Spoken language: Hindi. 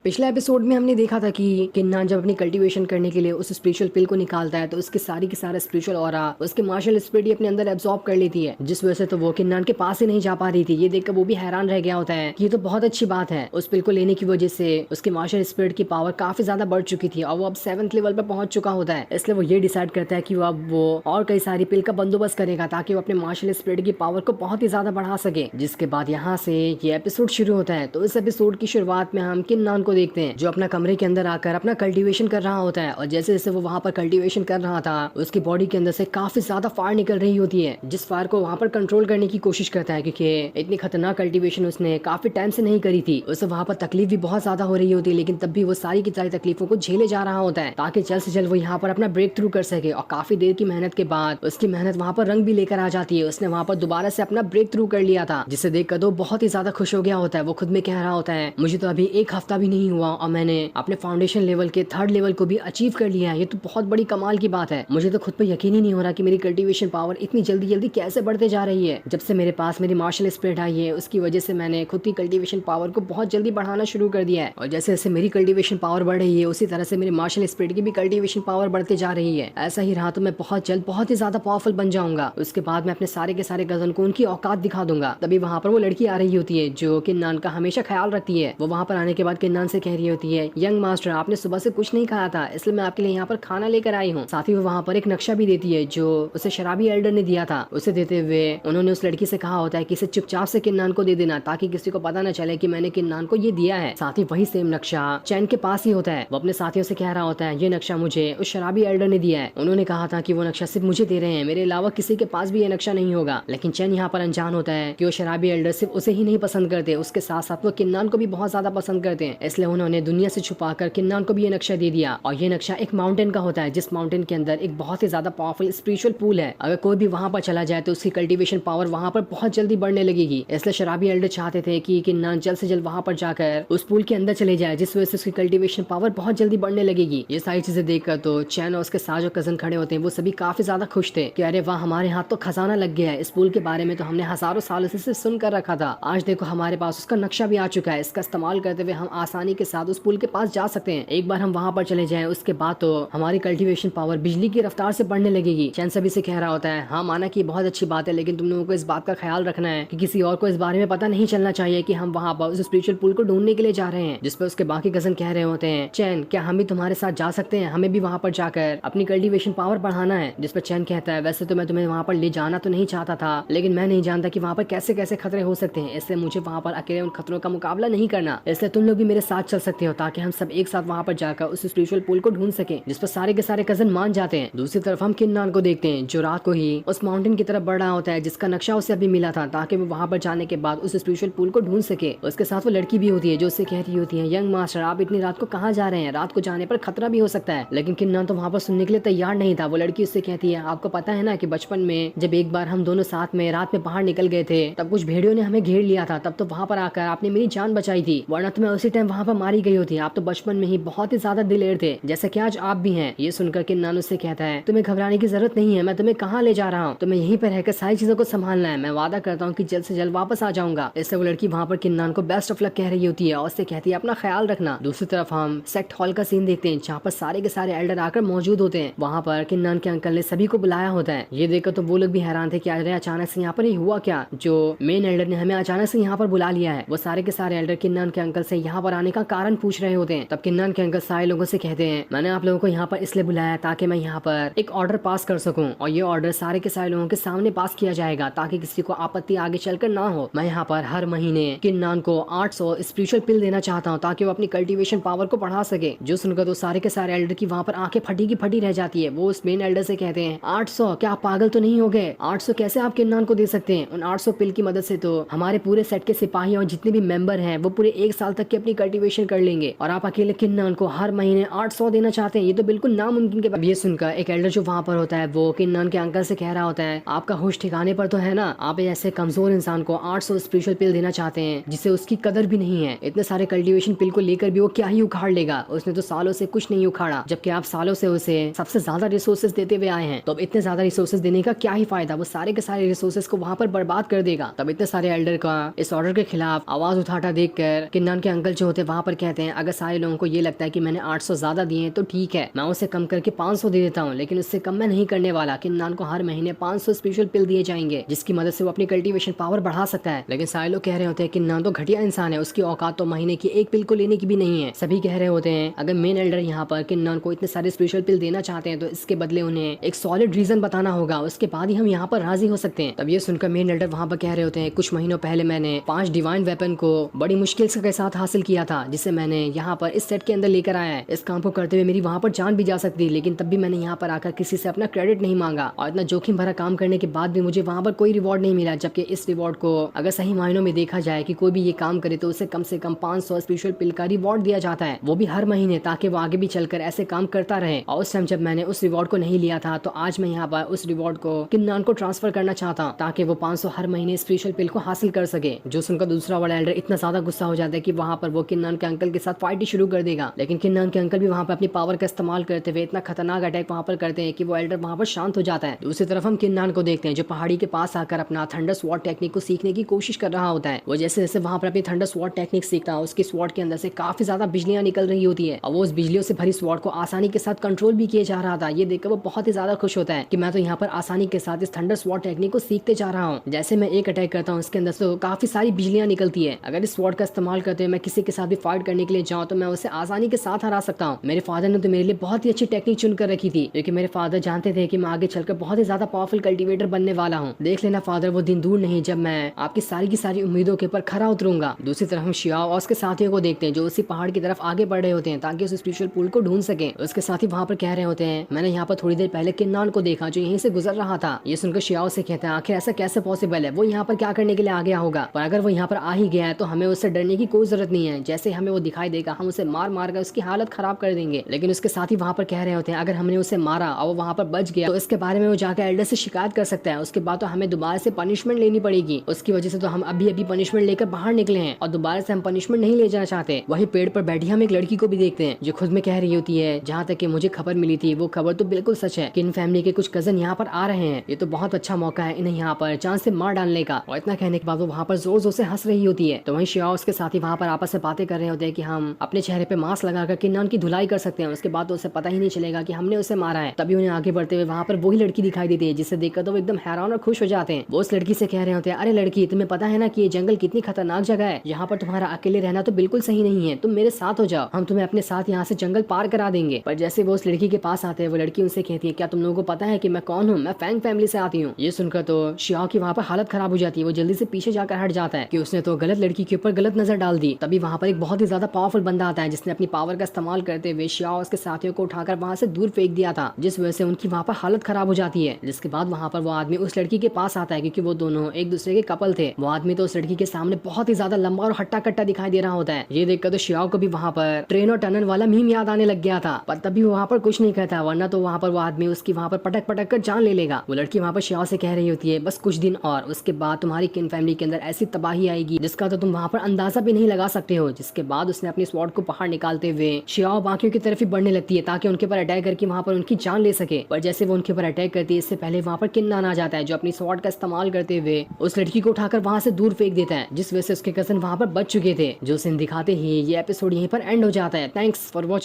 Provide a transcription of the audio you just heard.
पिछले एपिसोड में हमने देखा था कि किन्नान जब अपनी कल्टीवेशन करने के लिए उस स्पिरिचुअल पिल को निकालता है तो उसकी सारी की सारा स्पिरिचुअल ऑरा उसके मार्शल स्पिरिट अपने अंदर एब्सॉर्ब कर लेती है, जिस वजह से तो वो किन्नान के पास ही नहीं जा पा रही थी। ये देखकर वो भी हैरान रह गया होता है कि ये तो बहुत अच्छी बात है। उस पिल को लेने की वजह से उसके मार्शल स्पिरिट की पावर काफी ज्यादा बढ़ चुकी थी और वो अब 7th लेवल पर पहुंच चुका होता है। इसलिए वो ये डिसाइड करता है कि वो अब वो और कई सारी पिल का बंदोबस्त करेगा ताकि वो अपने मार्शल स्पिरिट की पावर को बहुत ही ज्यादा बढ़ा सके। जिसके बाद यहाँ से ये एपिसोड शुरू होता है। तो इस एपिसोड की शुरुआत में हम किन्नान को देखते हैं जो अपना कमरे के अंदर आकर अपना कल्टीवेशन कर रहा होता है, और जैसे जैसे वो वहाँ पर कल्टीवेशन कर रहा था उसकी बॉडी के अंदर से काफी ज्यादा फायर निकल रही होती है, जिस फायर को वहाँ पर कंट्रोल करने की कोशिश करता है क्योंकि इतनी खतरनाक कल्टीवेशन उसने काफी टाइम से नहीं करी थी। उसे वहाँ पर तकलीफ भी बहुत ज्यादा हो रही होती है, लेकिन तब भी वो सारी की सारी तकलीफों को झेले जा रहा होता है ताकि जल्द से जल्द वो यहाँ पर अपना ब्रेक थ्रू कर सके। और काफी देर की मेहनत के बाद उसकी मेहनत वहाँ पर रंग भी लेकर आ जाती है। उसने वहाँ पर दोबारा से अपना ब्रेक थ्रू कर लिया था, जिसे देखकर तो बहुत ही ज्यादा खुश हो गया होता है। वो खुद में कह रहा होता है मुझे तो अभी एक हफ्ता भी नहीं हुआ और मैंने अपने फाउंडेशन लेवल के 3rd लेवल को भी अचीव कर लिया है। ये तो बहुत बड़ी कमाल की बात है। मुझे तो खुद पे यकीन ही नहीं हो रहा कि मेरी कल्टीवेशन पावर इतनी जल्दी जल्दी कैसे बढ़ते जा रही है। जब से मेरे पास मेरी मार्शल स्पिरिट आई है उसकी वजह से मैंने खुद की कल्टीवेशन पावर को बहुत जल्दी बढ़ाना शुरू कर दिया है, और जैसे जैसे मेरी कल्टीवेशन पावर बढ़ रही है उसी तरह से मेरी मार्शल स्पिरिट की भी कल्टीवेशन पावर बढ़ते जा रही है। ऐसा ही रहा तो मैं बहुत जल्द बहुत ही ज्यादा पावरफुल बन जाऊंगा। उसके बाद मैं अपने सारे के सारे कजन को उनकी औकात दिखा दूंगा। तभी वहाँ पर वो लड़की आ रही होती है जो किन्नान का हमेशा ख्याल रखती है। वो वहाँ पर आने के बाद किन्नान से कह रही होती है यंग मास्टर आपने सुबह से कुछ नहीं खाया था इसलिए मैं आपके लिए यहाँ पर खाना लेकर आई हूँ। साथ ही वो वहाँ पर एक नक्शा भी देती है जो उसे शराबी एल्डर ने दिया था। उसे देते हुए उन्होंने उस लड़की से कहा होता है कि इसे चुपचाप से किन्नान को दे देना ताकि किसी को पता न चले कि मैंने किन्नान को ये दिया है। साथ ही वही सेम नक्शा चैन के पास ही होता है। वो अपने साथियों से कह रहा होता है ये नक्शा मुझे उस शराबी एल्डर ने दिया है। उन्होंने कहा था कि वो नक्शा सिर्फ मुझे दे रहे हैं, मेरे अलावा किसी के पास भी ये नक्शा नहीं होगा। लेकिन चैन यहाँ पर अनजान होता है कि वो शराबी एल्डर सिर्फ उसे ही नहीं पसंद करते, उसके साथ साथ वो किन्नान को भी बहुत ज्यादा पसंद करते हैं। इसलिए उन्होंने दुनिया से छुपाकर किन्नान को भी ये नक्शा दे दिया। और ये नक्शा एक माउंटेन का होता है जिस माउंटेन के अंदर एक बहुत ही ज्यादा पावरफुल स्पिरिचुअल पूल है। अगर कोई भी वहाँ पर चला जाए तो उसकी कल्टीवेशन पावर वहाँ पर बहुत जल्दी बढ़ने लगेगी। इसलिए शराबी एल्डर चाहते थे कि किन्नान जल्द से जल्द वहाँ पर जाकर उस पूल के अंदर चले जाए, जिस वजह से उसकी कल्टीवेशन पावर बहुत जल्दी बढ़ने लगेगी। ये सारी चीजें देखकर तो चैन और उसके साथ जो कजन खड़े होते हैं वो सभी काफी ज्यादा खुश थे कि अरे वाह हमारे हाथ तो खजाना लग गया है। इस पुल के बारे में तो हमने हजारों सालों से सुन कर रखा था, आज देखो हमारे पास उसका नक्शा भी आ चुका है। इसका इस्तेमाल करते हुए हम आसानी के साथ उस पुल के पास जा सकते हैं। एक बार हम वहाँ पर चले जाएं उसके बाद तो हमारी कल्टीवेशन पावर बिजली की रफ्तार से बढ़ने लगेगी। चैन सभी से कह रहा होता है हाँ माना कि बहुत अच्छी बात है, लेकिन तुम लोगों को इस बात का ख्याल रखना है कि किसी और को इस बारे में पता नहीं चलना चाहिए कि हम वहाँ पर उस स्पिरिचुअल पुल को ढूंढने के लिए जा रहे हैं। जिस पर उसके बाकी कजन कह रहे होते हैं चैन क्या हम भी तुम्हारे साथ जा सकते हैं, हमें भी वहाँ पर जाकर अपनी कल्टीवेशन पावर बढ़ाना है। जिस पर चैन कहता है वैसे तो मैं तुम्हें वहाँ पर ले जाना तो नहीं चाहता था, लेकिन मैं नहीं जानता कि वहाँ पर कैसे कैसे खतरे हो सकते हैं, इसलिए मुझे वहाँ पर अकेले उन खतरों का मुकाबला नहीं करना। इसलिए तुम लोग भी मेरे साथ चल सकते हो ताकि हम सब एक साथ वहाँ पर जाकर उस स्पिरिचुअल पुल को ढूंढ सके। जिस पर सारे के सारे कजन मान जाते हैं। दूसरी तरफ हम किन्नान को देखते हैं जो रात को ही उस माउंटेन की तरफ बढ़ रहा होता है जिसका नक्शा उसे अभी मिला था, ताकि वो वहाँ पर जाने के बाद उस स्पिरिचुअल पुल को ढूंढ सके। उसके साथ वो लड़की भी होती है जो उससे कहती होती है यंग मास्टर आप इतनी रात को कहाँ जा रहे हैं, रात को जाने पर खतरा भी हो सकता है। लेकिन किन्नान तो वहाँ पर सुनने के लिए तैयार नहीं था। वो लड़की उससे कहती है आपको पता है ना कि बचपन में जब एक बार हम दोनों साथ में रात में बाहर निकल गए थे तब कुछ भेड़ियों ने हमें घेर लिया था, तब तो वहाँ पर आकर आपने मेरी जान बचाई थी, वरना तो मैं उसी टाइम वहाँ पर मारी गई होती। आप तो बचपन में ही बहुत ही ज्यादा दिलेर थे जैसे कि आज आप भी हैं। ये सुनकर किन्नान उससे कहता है तुम्हें घबराने की जरूरत नहीं है, मैं तुम्हें कहाँ ले जा रहा हूँ, तुम्हें यहीं पर रहकर सारी चीजों को संभालना है, मैं वादा करता हूँ कि जल्द से जल्द वापस आ जाऊंगा। इससे वो लड़की वहाँ पर किन्नान को बेस्ट ऑफ लक कह रही होती है और उससे कहती है अपना ख्याल रखना। दूसरी तरफ हम सेक्ट हॉल का सीन देखते हैं जहाँ पर सारे के सारे एल्डर आकर मौजूद होते हैं। वहाँ पर किन्नान के अंकल ने सभी को बुलाया होता है। ये देखकर तो वो लोग भी हैरान थे कि अरे अचानक से यहाँ पर ये हुआ क्या, जो मेन एल्डर ने हमें अचानक से यहाँ पर बुला लिया है। वो सारे के सारे एल्डर किन्नान के अंकल से यहाँ पर आने का कारण पूछ रहे होते हैं। तब किन्नान के अंकल सारे लोगों से कहते हैं मैंने आप लोगों को यहाँ पर इसलिए बुलाया ताकि मैं यहाँ पर एक ऑर्डर पास कर सकूं, और ये ऑर्डर सारे के सारे लोगों के सामने पास किया जाएगा ताकि किसी को आपत्ति आगे चलकर ना हो। मैं यहाँ पर हर महीने किन्नान को 800 स्पिरिचुअल पिल देना चाहता हूँ ताकि वो अपनी कल्टीवेशन पावर को बढ़ा सके। जो सुनकर तो सारे के सारे एल्डर की वहाँ पर आंखें फटी की फटी रह जाती है। वो उस मेन एल्डर से कहते हैं 800 क्या आप पागल तो नहीं हो गए, 800 कैसे आप किन्नान को दे सकते हैं, उन 800 पिल की मदद से तो हमारे पूरे सेट के सिपाही और जितने भी मेंबर हैं वो पूरे 1 साल तक की अपनी कल्टीवेशन कर लेंगे, और आप अकेले किन्नान को हर महीने 800 देना चाहते हैं, ये तो बिल्कुल नामुमकिन के। ये सुनकर एक एल्डर जो वहाँ पर होता है वो किन्नान के अंकल से कह रहा होता है आपका होश ठिकाने पर तो है ना, आप ऐसे कमजोर इंसान को 800 स्पिरिचुअल पिल देना चाहते हैं जिसे उसकी कदर भी नहीं है। इतने सारे कल्टीवेशन पिल को लेकर भी वो क्या ही उखाड़ लेगा, उसने तो सालों से कुछ नहीं उखाड़ा, जबकि आप सालों से उसे सबसे ज्यादा रिसोर्सेज देते हुए आए हैं। तो अब इतने ज्यादा रिसोर्सेज देने का क्या ही फायदा, वो सारे के सारे रिसोर्सेज को वहाँ पर बर्बाद कर देगा। तब इतने सारे एल्डर का इस ऑर्डर के खिलाफ आवाज उठाता देखकर किन्नान के अंकल जो होते वहाँ पर कहते हैं अगर सारे लोगों को ये लगता है कि मैंने 800 ज्यादा दिए हैं तो ठीक है, मैं उसे कम करके 500 दे देता हूँ, लेकिन उससे कम मैं नहीं करने वाला। किन्नान को हर महीने 500 स्पेशल पिल दिए जाएंगे जिसकी मदद से वो अपनी कल्टीवेशन पावर बढ़ा सकता है। लेकिन सारे लोग कह रहे होते हैं किन्नान तो घटिया इंसान है, उसकी औकात तो महीने की एक पिल को लेने की भी नहीं है। सभी कह रहे होते हैं अगर मेन एल्डर यहाँ पर किन्नान को इतने सारे स्पेशल पिल देना चाहते हैं तो इसके बदले उन्हें एक सॉलिड रीजन बताना होगा, उसके बाद ही हम यहाँ पर राजी हो सकते हैं। तब ये सुनकर मेन एल्डर वहाँ पर कह रहे होते हैं कुछ महीनों पहले मैंने 5 डिवाइन वेपन को बड़ी मुश्किल के साथ हासिल किया था, जिसे मैंने यहाँ पर इस सेट के अंदर लेकर आया है। इस काम को करते हुए मेरी वहाँ पर जान भी जा सकती, लेकिन तब भी मैंने यहाँ पर आकर किसी से अपना क्रेडिट नहीं मांगा और इतना जोखिम भरा काम करने के बाद भी मुझे वहाँ पर कोई रिवॉर्ड नहीं मिला। जबकि इस रिवॉर्ड को अगर सही मायनों में देखा जाए कि कोई भी ये काम करे तो उसे कम से कम 500 स्पेशल पिल का रिवॉर्ड दिया जाता है, वो भी हर महीने, ताकि वो आगे भी चलकर ऐसे काम करता रहे। और उस टाइम जब मैंने उस रिवॉर्ड को नहीं लिया था तो आज मैं यहाँ पर उस रिवॉर्ड को किन्नान को ट्रांसफर करना चाहता हूँ ताकि वो 500 हर महीने स्पेशल पिल को हासिल कर सके। जो सुनकर दूसरा बड़ा एल्डर इतना ज्यादा गुस्सा हो जाता है कि वहाँ पर वो किन्नान के अंकल के साथ फाइट शुरू कर देगा। लेकिन किन्नान के अंकल भी वहाँ पर अपनी पावर का इस्तेमाल करते हुए इतना खतरनाक अटैक वहाँ पर करते हैं कि वो एल्डर वहाँ पर शांत हो जाता है। दूसरी तरफ हम किन्नान को देखते हैं जो पहाड़ी के पास आकर अपना थंडर स्वॉर्ड टेक्निक को सीखने की कोशिश कर रहा होता है। वो जैसे जैसे वहाँ पर अपनी थंडर स्वॉर्ड टेक्निक सीखता है उसकी स्वॉर्ड के अंदर से काफी ज्यादा बिजलियां निकल रही होती है और वो उस बिजलियों से भरी स्वॉर्ड को आसानी के साथ कंट्रोल भी किया जा रहा था। ये देखकर वो बहुत ही ज्यादा खुश होता है कि मैं तो यहाँ पर आसानी के साथ इस थंडर स्वॉर्ड टेक्निक को सीखते जा रहा हूँ। जैसे मैं एक अटैक करता हूँ उसके अंदर से काफी सारी बिजलियां निकलती है। अगर इस स्वॉर्ड का इस्तेमाल करते हुए मैं किसी के साथ भी फाइट करने के लिए जाऊँ तो मैं उसे आसानी के साथ हरा सकता हूँ। मेरे फादर ने तो मेरे लिए बहुत ही अच्छी टेक्निक चुन कर रखी थी क्योंकि मेरे फादर जानते थे कि मैं आगे चलकर बहुत ही ज्यादा पावरफुल कल्टीवेटर बनने वाला हूँ। देख लेना फादर, वो दिन दूर नहीं जब मैं आपकी सारी की सारी उम्मीदों के ऊपर खरा उतरूंगा। दूसरी तरफ हम शियाओ और उसके साथियों को देखते हैं जो उसी पहाड़ की तरफ आगे बढ़ रहे होते हैं ताकि उस स्पेशल पूल को ढूंढ सके। उसके साथी वहाँ पर कह रहे होते हैं मैंने यहाँ पर थोड़ी देर पहले किन्नान को देखा जो यहीं से गुजर रहा था। ये सुनकर शियाओ से कहते हैं आखिर ऐसा कैसे पॉसिबल है, वो यहाँ पर क्या करने के लिए आ गया होगा, पर अगर वो यहाँ पर आ ही गया है तो हमें उससे डरने की कोई जरूरत नहीं है। जैसे हमें वो दिखाई देगा हम उसे मार मार कर उसकी हालत खराब कर देंगे। लेकिन उसके साथी वहाँ पर कह रहे होते हैं अगर हमने उसे मारा और वो वहाँ पर बच गया तो इसके बारे में वो जाकर एल्डर से शिकायत कर सकता है। उसके बाद तो हमें दोबारा से पनिशमेंट लेनी पड़ेगी। उसकी वजह से तो हम अभी अभी पनिशमेंट लेकर बाहर निकले हैं और दोबारा से हम पनिशमेंट नहीं ले जाना चाहते। वही पेड़ पर बैठी हम एक लड़की को भी देखते हैं जो खुद में कह रही होती है जहाँ तक कि मुझे खबर मिली थी वो खबर तो बिल्कुल सच है कि इन फैमिली के कुछ कजन यहाँ पर आ रहे हैं। ये तो बहुत अच्छा मौका है इन्हें यहाँ पर चांद से मार डालने का। और इतना कहने के बाद वो वहाँ पर जोर जोर से हंस रही होती है। तो वहीं शिया उसके साथी वहाँ पर आपस में बातें कर रहे होते हैं कि हम अपने चेहरे पे मास्क लगाकर किन्नान की धुलाई कर सकते हैं, उसके बाद तो उसे पता ही नहीं चलेगा कि हमने उसे मारा है। तभी उन्हें आगे बढ़ते हुए वहाँ पर वही लड़की दिखाई देती है जिसे देखकर तो वो एकदम हैरान और खुश हो जाते हैं। वो उस लड़की से कह रहे होते हैं अरे लड़की, तुम्हें पता है ना कि ये जंगल कितनी खतरनाक जगह है, यहाँ पर तुम्हारा अकेले रहना तो बिल्कुल सही नहीं है, तुम मेरे साथ हो जाओ, हम तुम्हें अपने साथ यहाँ से जंगल पार करा देंगे। पर जैसे वो उस लड़की के पास आते हैं वो लड़की उनसे कहती है क्या तुम लोगों को पता है कि मैं कौन हूँ, मैं फैंग फैमिली से आती हूँ। ये सुनकर तो शियाओ की वहाँ पर हालत खराब हो जाती है। वो जल्दी से पीछे जाकर हट जाता है कि उसने तो गलत लड़की के ऊपर गलत नजर डाल दी। तभी वहाँ पर एक बहुत ही ज्यादा पावरफुल बंदा आता है जिसने अपनी पावर का इस्तेमाल करते हुए शियाओ उसके साथियों को उठाकर वहाँ से दूर फेंक दिया था, जिस वजह से उनकी वहाँ पर हालत खराब हो जाती है। जिसके बाद वहाँ पर वो आदमी उस लड़की के पास आता है क्योंकि वो दोनों एक दूसरे के कपल थे। वो आदमी तो उस लड़की के सामने बहुत ही ज्यादा लंबा और हट्टा कट्टा दिखाई दे रहा होता है। ये देखकर तो शियाओ को भी वहाँ पर ट्रेन और टनल वाला मीम याद आने लग गया था, पर तभी वहाँ पर कुछ नहीं कहता, वरना तो वहाँ पर वो आदमी उसकी वहाँ पर पटक पटक कर जान ले लेगा। वो लड़की वहाँ पर शियाओ से कह रही होती है बस कुछ दिन और, उसके बाद तुम्हारी किन फैमिली के अंदर ऐसी तबाही आएगी जिसका तो तुम वहाँ पर अंदाजा भी नहीं लगा सकते हो। जिसके बाद उसने अपनी स्वॉर्ड को बाहर निकालते हुए शियाओ बाकियों की तरफ ही बढ़ने लगती है ताकि उनके ऊपर अटैक करके वहाँ पर उनकी जान ले सके। पर जैसे वो उनके ऊपर अटैक करती है इससे पहले वहाँ पर किन्नान आ जाता है जो अपनी स्वॉर्ड का इस्तेमाल करते हुए उस लड़की को उठाकर वहाँ से दूर फेंक देता है, जिस वजह से उसके कजन वहाँ पर बच चुके थे। जो सीन दिखाते ही ये एपिसोड यहीं पर एंड हो जाता है। Thanks for watching.